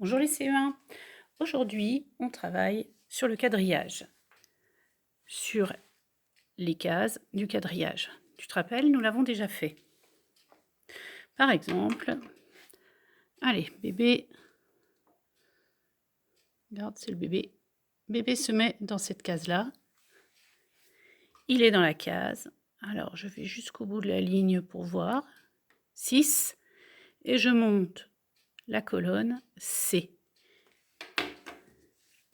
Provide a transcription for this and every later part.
Bonjour les CE1. Aujourd'hui, on travaille sur le quadrillage, sur les cases du quadrillage. Tu te rappelles, nous l'avons déjà fait. Par exemple, allez, bébé, regarde, c'est le bébé. Bébé se met dans cette case-là. Il est dans la case. Alors, je vais jusqu'au bout de la ligne pour voir. 6. Et je monte la colonne C.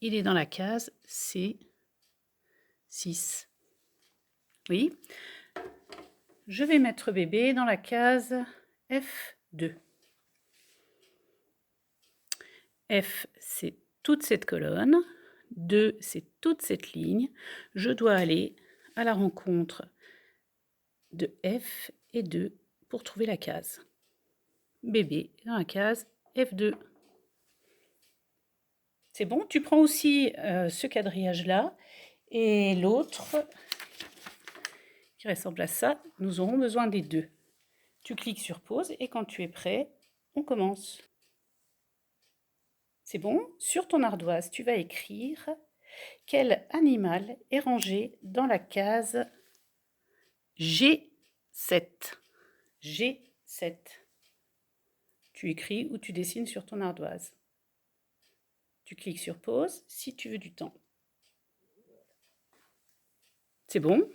Il est dans la case C6. Oui. Je vais mettre bébé dans la case F2. F, c'est toute cette colonne. 2, c'est toute cette ligne. Je dois aller à la rencontre de F et 2 pour trouver la case. Bébé dans la case F2. C'est bon, tu prends aussi ce quadrillage-là et l'autre qui ressemble à ça. Nous aurons besoin des deux. Tu cliques sur pause et quand tu es prêt, on commence. C'est bon? Sur ton ardoise, tu vas écrire quel animal est rangé dans la case G7. G7. Tu écris ou tu dessines sur ton ardoise. Tu cliques sur pause si tu veux du temps. C'est bon?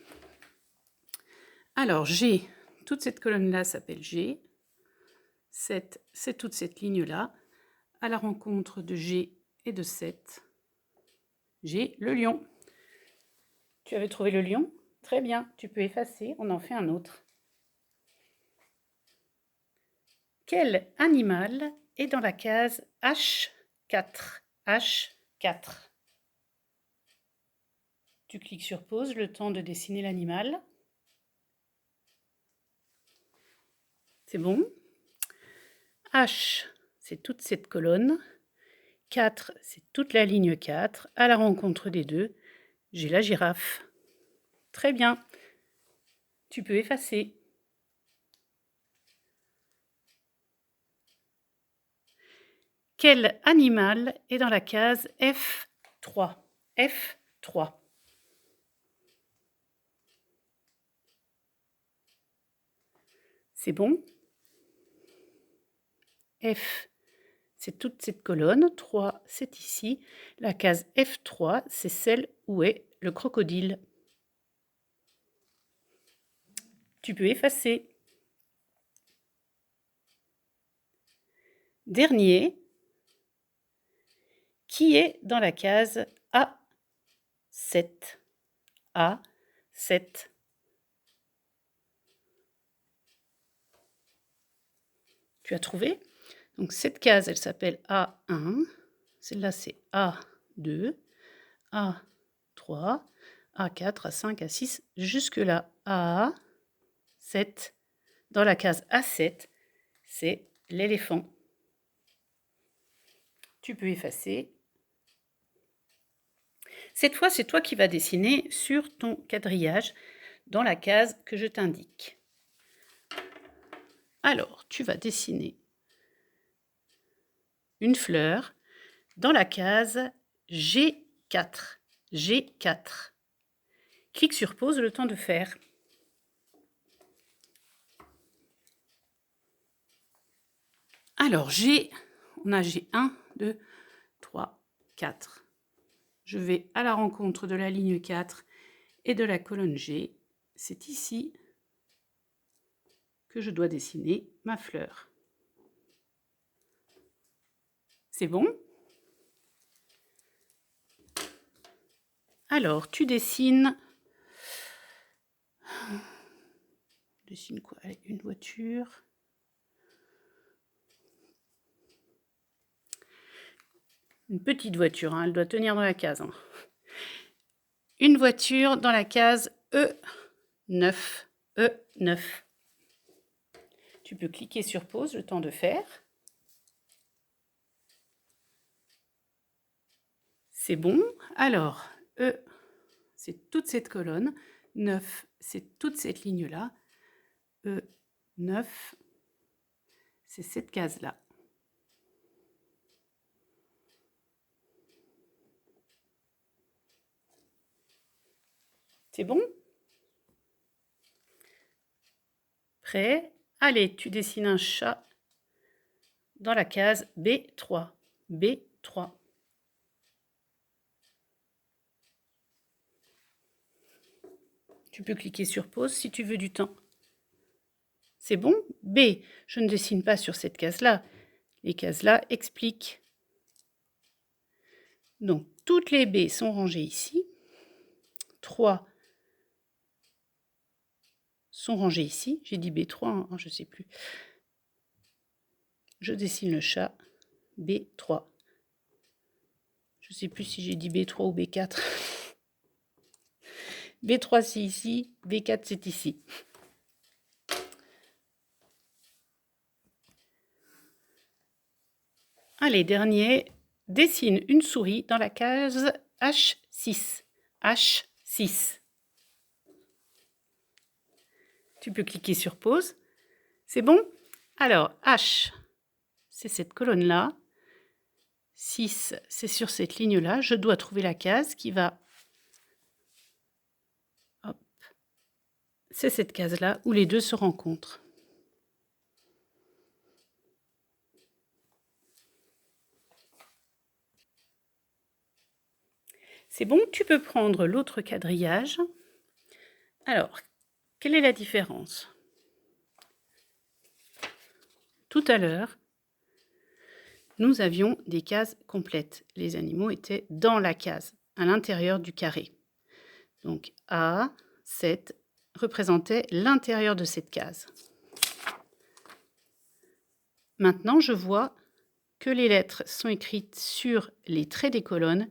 Alors G, toute cette colonne-là s'appelle G. 7, c'est toute cette ligne-là. À la rencontre de G et de 7, j'ai le lion. Tu avais trouvé le lion? Très bien, tu peux effacer, on en fait un autre. Quel animal est dans la case H4? H4. Tu cliques sur pause, le temps de dessiner l'animal. C'est bon? H, c'est toute cette colonne. 4, c'est toute la ligne 4. À la rencontre des deux, j'ai la girafe. Très bien. Tu peux effacer. Quel animal est dans la case F3? F3. C'est bon? F, c'est toute cette colonne. 3, c'est ici. La case F3, c'est celle où est le crocodile. Tu peux effacer. Dernier, qui est dans la case A7? A7. Tu as trouvé? Donc cette case, elle s'appelle A1. Celle-là, c'est A2, A3, A4, A5, A6, jusque-là. A7. Dans la case A7, c'est l'éléphant. Tu peux effacer. Cette fois, c'est toi qui vas dessiner sur ton quadrillage dans la case que je t'indique. Alors, tu vas dessiner une fleur dans la case G4. G4. Clique sur pause, le temps de faire. Alors, on a G1, 2, 3, 4. Je vais à la rencontre de la ligne 4 et de la colonne G. C'est ici que je dois dessiner ma fleur. C'est bon? Alors, tu dessines... Dessine quoi? Allez, une voiture. Une petite voiture, hein, elle doit tenir dans la case. Hein. Une voiture dans la case E9. E9. Tu peux cliquer sur pause, le temps de faire. C'est bon. Alors, E, c'est toute cette colonne. 9, c'est toute cette ligne-là. E9, c'est cette case-là. C'est bon? Prêt? Allez, tu dessines un chat dans la case B3. B3. Tu peux cliquer sur pause si tu veux du temps. C'est bon? B, je ne dessine pas sur cette case-là. Les cases-là expliquent. Donc, toutes les B sont rangées ici. 3 sont rangées ici. J'ai dit B3, hein, je ne sais plus. Je dessine le chat B3. Je ne sais plus si j'ai dit B3 ou B4. B3 c'est ici, B4 c'est ici. Allez, dernier, dessine une souris dans la case H6. H6. Tu peux cliquer sur pause. C'est bon? Alors, H, c'est cette colonne-là. 6, c'est sur cette ligne-là. Je dois trouver la case qui va... Hop. C'est cette case-là où les deux se rencontrent. C'est bon, tu peux prendre l'autre quadrillage. Alors, quelle est la différence? Tout à l'heure, nous avions des cases complètes. Les animaux étaient dans la case, à l'intérieur du carré. Donc A7 représentait l'intérieur de cette case. Maintenant, je vois que les lettres sont écrites sur les traits des colonnes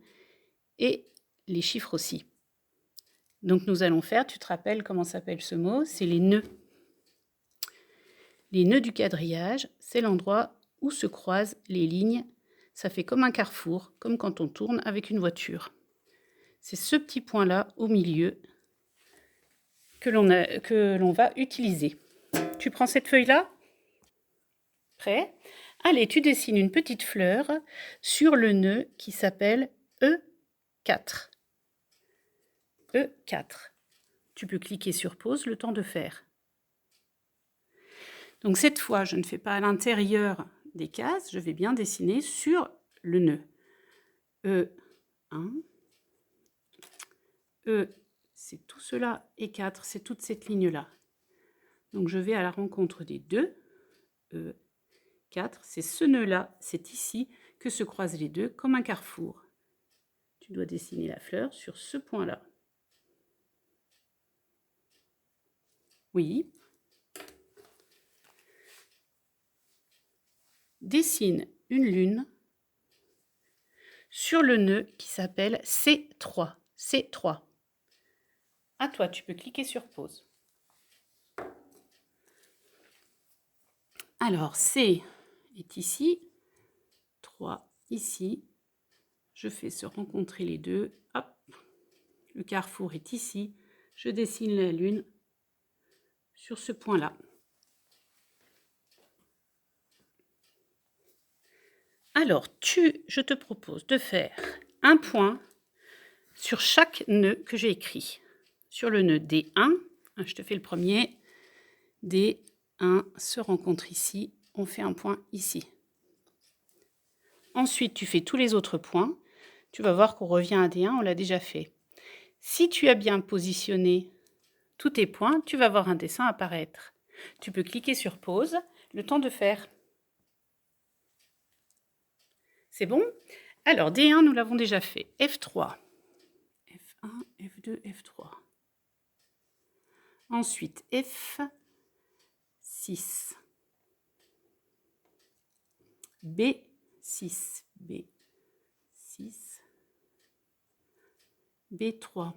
et les chiffres aussi. Donc nous allons faire, tu te rappelles comment s'appelle ce mot? C'est les nœuds. Les nœuds du quadrillage, c'est l'endroit où se croisent les lignes. Ça fait comme un carrefour, comme quand on tourne avec une voiture. C'est ce petit point-là au milieu que l'on va utiliser. Tu prends cette feuille-là? Prêt? Allez, tu dessines une petite fleur sur le nœud qui s'appelle E4. E4. Tu peux cliquer sur pause, le temps de faire. Donc cette fois, je ne fais pas à l'intérieur des cases, je vais bien dessiner sur le nœud. E1. E, c'est tout cela, et 4, c'est toute cette ligne-là. Donc je vais à la rencontre des deux. E4, c'est ce nœud-là, c'est ici que se croisent les deux comme un carrefour. Tu dois dessiner la fleur sur ce point-là. Oui. Dessine une lune sur le nœud qui s'appelle C3. C3. À toi, tu peux cliquer sur pause. Alors, C est ici, 3 ici. Je fais se rencontrer les deux. Hop. Le carrefour est ici. Je dessine la lune sur ce point-là. Alors, je te propose de faire un point sur chaque nœud que j'ai écrit. Sur le nœud D1, je te fais le premier. D1 se rencontre ici. On fait un point ici. Ensuite, tu fais tous les autres points. Tu vas voir qu'on revient à D1, on l'a déjà fait. Si tu as bien positionné tous tes points, tu vas voir un dessin apparaître. Tu peux cliquer sur pause, le temps de faire. C'est bon? Alors, D1, nous l'avons déjà fait. F3. F1, F2, F3. Ensuite, F6. B6. B6. B3.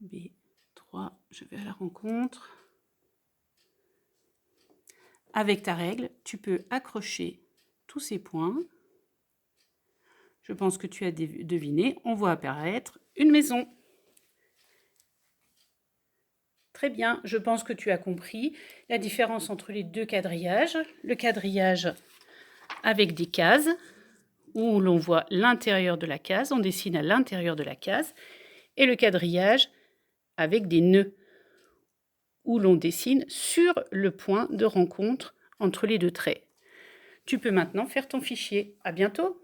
B3, je vais à la rencontre. Avec ta règle, tu peux accrocher tous ces points. Je pense que tu as deviné, on voit apparaître une maison. Très bien, je pense que tu as compris la différence entre les deux quadrillages. Le quadrillage avec des cases, où l'on voit l'intérieur de la case, on dessine à l'intérieur de la case, et le quadrillage avec des nœuds où l'on dessine sur le point de rencontre entre les deux traits. Tu peux maintenant faire ton fichier. À bientôt!